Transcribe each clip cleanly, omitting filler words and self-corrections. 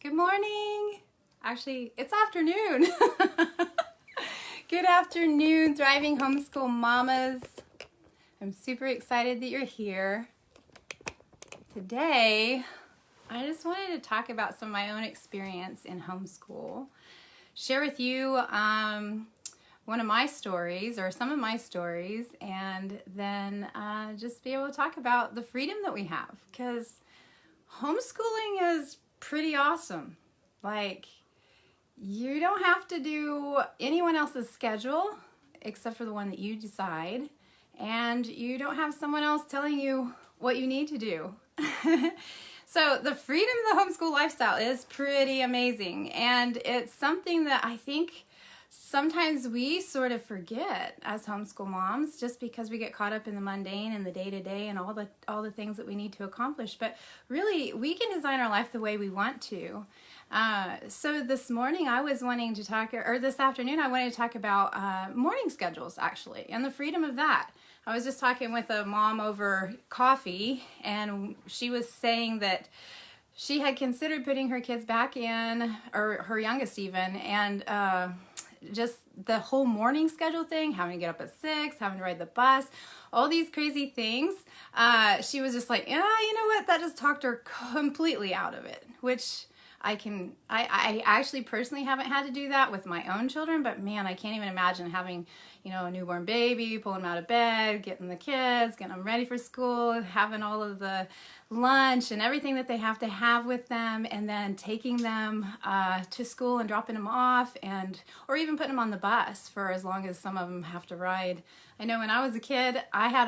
Good morning. Actually, it's afternoon. Good afternoon, thriving homeschool mamas. I'm super excited that you're here. Today, I just wanted to talk about some of my own experience in homeschool. Share with you one of my stories or some of my stories, and then just be able to talk about the freedom that we have, because homeschooling is pretty awesome. Like, you don't have to do anyone else's schedule except for the one that you decide, and you don't have someone else telling you what you need to do. So the freedom of the homeschool lifestyle is pretty amazing, and it's something that I think sometimes we sort of forget as homeschool moms, just because we get caught up in the mundane and the day-to-day and all the things that we need to accomplish. But really, we can design our life the way we want to. So this morning I was wanting to talk, or this afternoon I wanted to talk about morning schedules, actually, and the freedom of that. I was just talking with a mom over coffee, and she was saying that she had considered putting her kids back in, or her youngest even, and just the whole morning schedule thing, having to get up at 6, having to ride the bus, all these crazy things. She was just like, yeah, you know what? That just talked her completely out of it, which I actually personally haven't had to do that with my own children, but man, I can't even imagine having, a newborn baby, pulling them out of bed, getting the kids, getting them ready for school, having all of the lunch and everything that they have to have with them, and then taking them to school and dropping them off, or even putting them on the bus for as long as some of them have to ride. I know when I was a kid, I had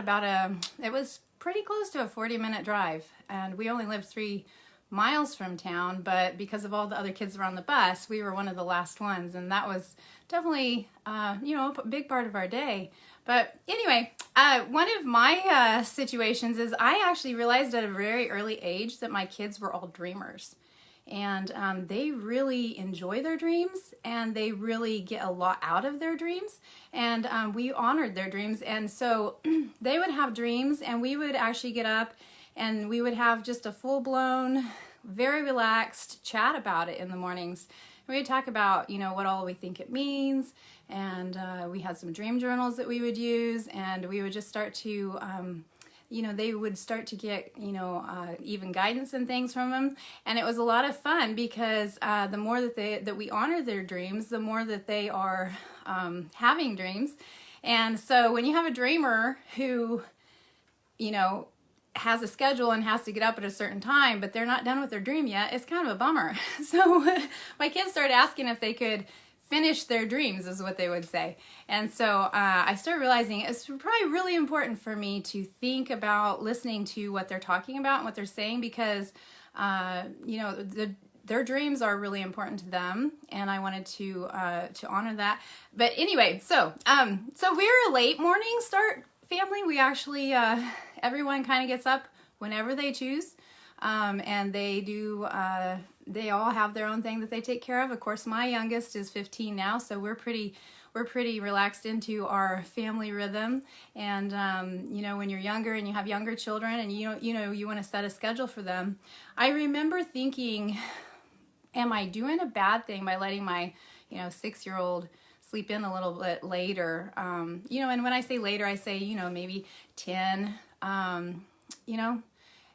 it was pretty close to a 40-minute drive, and we only lived 3 miles from town, but because of all the other kids that were on the bus, we were one of the last ones, and that was definitely a big part of our day. But anyway, one of my situations is I actually realized at a very early age that my kids were all dreamers, and they really enjoy their dreams, and they really get a lot out of their dreams, and we honored their dreams. And so they would have dreams, and we would actually get up and we would have just a full-blown, very relaxed chat about it in the mornings. And we would talk about, what all we think it means, and we had some dream journals that we would use, and we would just start to, they would start to get, even guidance and things from them. And it was a lot of fun, because the more that we honor their dreams, the more that they are having dreams. And so when you have a dreamer who, has a schedule and has to get up at a certain time, but they're not done with their dream yet, it's kind of a bummer. So my kids started asking if they could finish their dreams, is what they would say. And so I started realizing it's probably really important for me to think about listening to what they're talking about and what they're saying, because their dreams are really important to them, and I wanted to honor that. But anyway, so we're a late morning start family. We actually everyone kind of gets up whenever they choose, and they do. They all have their own thing that they take care of. Of course, my youngest is 15 now, so we're pretty relaxed into our family rhythm. And when you're younger and you have younger children, and you want to set a schedule for them, I remember thinking, am I doing a bad thing by letting my 6-year-old sleep in a little bit later? And when I say later, I say maybe 10.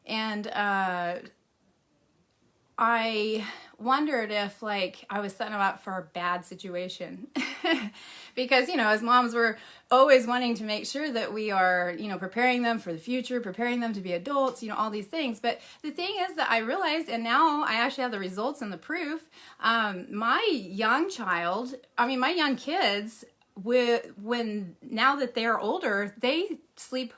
And I wondered if I was setting them up for a bad situation. Because as moms, we're always wanting to make sure that we are preparing them for the future, preparing them to be adults, all these things. But the thing is that I realized, and now I actually have the results and the proof, my young kids, now that they're older, they sleep,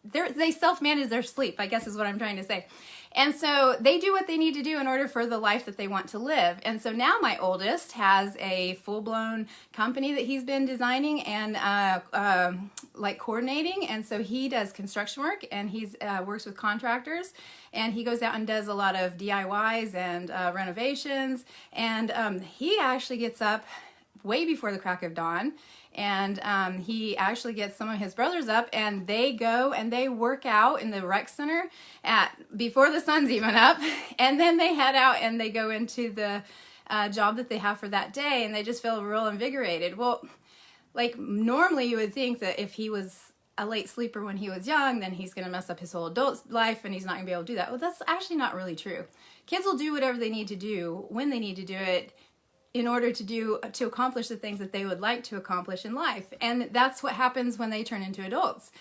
they self-manage their sleep, I guess is what I'm trying to say. And so they do what they need to do in order for the life that they want to live. And so now my oldest has a full-blown company that he's been designing and coordinating. And so he does construction work, and he's works with contractors, and he goes out and does a lot of DIYs and renovations. And he actually gets up way before the crack of dawn. And he actually gets some of his brothers up, and they go and they work out in the rec center before the sun's even up. And then they head out and they go into the job that they have for that day, and they just feel real invigorated. Well, like normally you would think that if he was a late sleeper when he was young, then he's going to mess up his whole adult life and he's not going to be able to do that. Well, that's actually not really true. Kids will do whatever they need to do when they need to do it in order to accomplish the things that they would like to accomplish in life. And that's what happens when they turn into adults.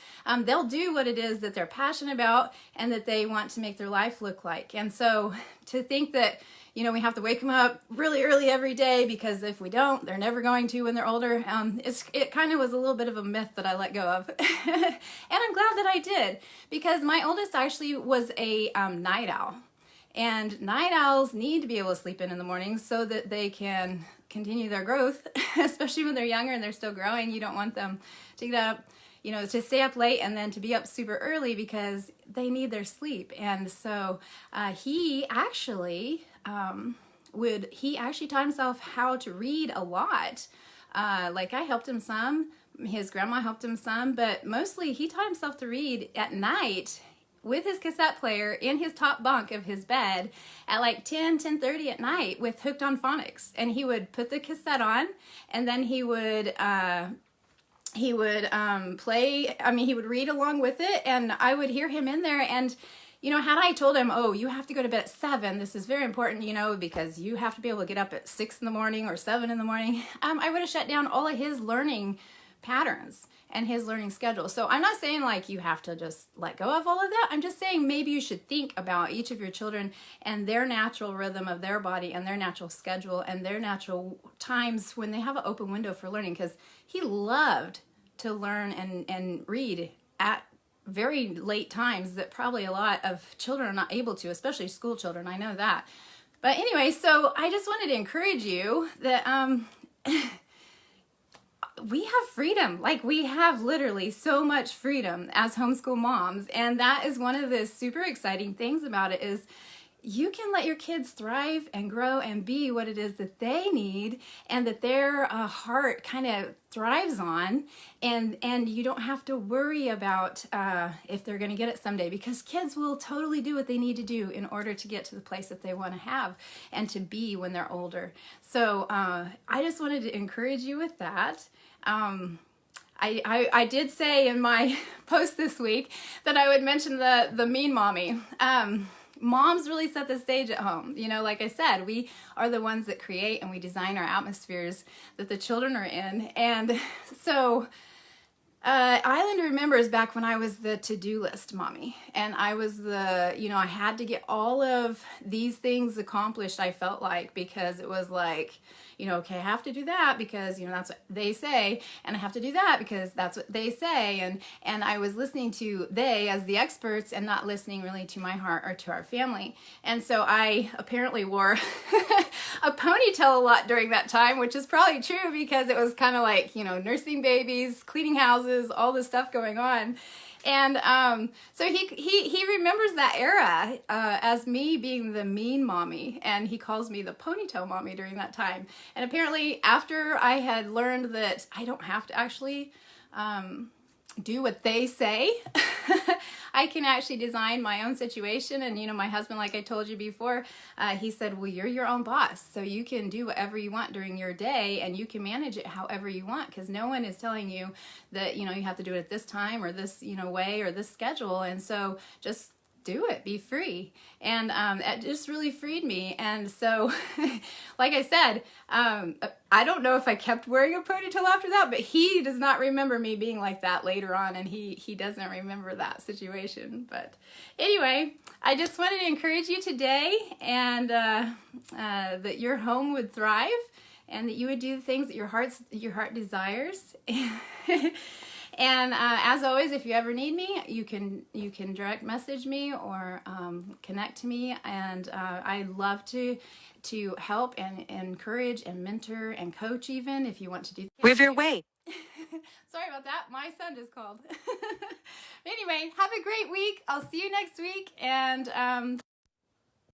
They'll do what it is that they're passionate about and that they want to make their life look like. And so to think that, you know, we have to wake them up really early every day, because if we don't, they're never going to when they're older. It kind of was a little bit of a myth that I let go of. And I'm glad that I did, because my oldest actually was a night owl. And night owls need to be able to sleep in the mornings so that they can continue their growth, especially when they're younger and they're still growing. You don't want them to get up, you know, to stay up late and then to be up super early, because they need their sleep. And so he actually taught himself how to read a lot. Like I helped him some, his grandma helped him some, but mostly he taught himself to read at night with his cassette player in his top bunk of his bed at like 10:30 at night with Hooked on Phonics. And he would put the cassette on, and then he would play, he would read along with it, and I would hear him in there. And you know, had I told him, oh, you have to go to bed at 7, this is very important, you know, because you have to be able to get up at 6 in the morning or 7 in the morning, I would have shut down all of his learning patterns and his learning schedule. So I'm not saying like you have to just let go of all of that. I'm just saying maybe you should think about each of your children and their natural rhythm of their body and their natural schedule and their natural times when they have an open window for learning, because he loved to learn and read at very late times that probably a lot of children are not able to, especially school children. I know that. But anyway, so I just wanted to encourage you that we have freedom. Like, we have literally so much freedom as homeschool moms. And that is one of the super exciting things about it, is you can let your kids thrive and grow and be what it is that they need and that their heart kind of thrives on. And you don't have to worry about if they're going to get it someday, because kids will totally do what they need to do in order to get to the place that they want to have and to be when they're older. So I just wanted to encourage you with that. I did say in my post this week that I would mention the mean mommy. Moms really set the stage at home. You know, like I said, we are the ones that create and we design our atmospheres that the children are in. And so Islander remembers back when I was the to-do list mommy, and I was I had to get all of these things accomplished, I felt like, because it was like, okay, I have to do that because, that's what they say, and I have to do that because that's what they say, and I was listening to they as the experts and not listening really to my heart or to our family. And so I apparently wore a ponytail a lot during that time, which is probably true because it was kind of like, nursing babies, cleaning houses, all this stuff going on. And so he remembers that era as me being the mean mommy, and he calls me the ponytail mommy during that time. And apparently after I had learned that I don't have to actually do what they say, I can actually design my own situation. And my husband, like I told you before, he said, well, you're your own boss, so you can do whatever you want during your day and you can manage it however you want, because no one is telling you that you have to do it at this time or this way or this schedule. And so just do it, be free. And it just really freed me. And so like I said, I don't know if I kept wearing a ponytail after that, but he does not remember me being like that later on, and he doesn't remember that situation. But anyway, I just wanted to encourage you today, and that your home would thrive and that you would do the things that your heart desires. And as always, if you ever need me, you can direct message me or connect to me, and I love to help and encourage and mentor and coach, even if you want to do. River Way. Sorry about that. My son just called. Anyway, have a great week. I'll see you next week, and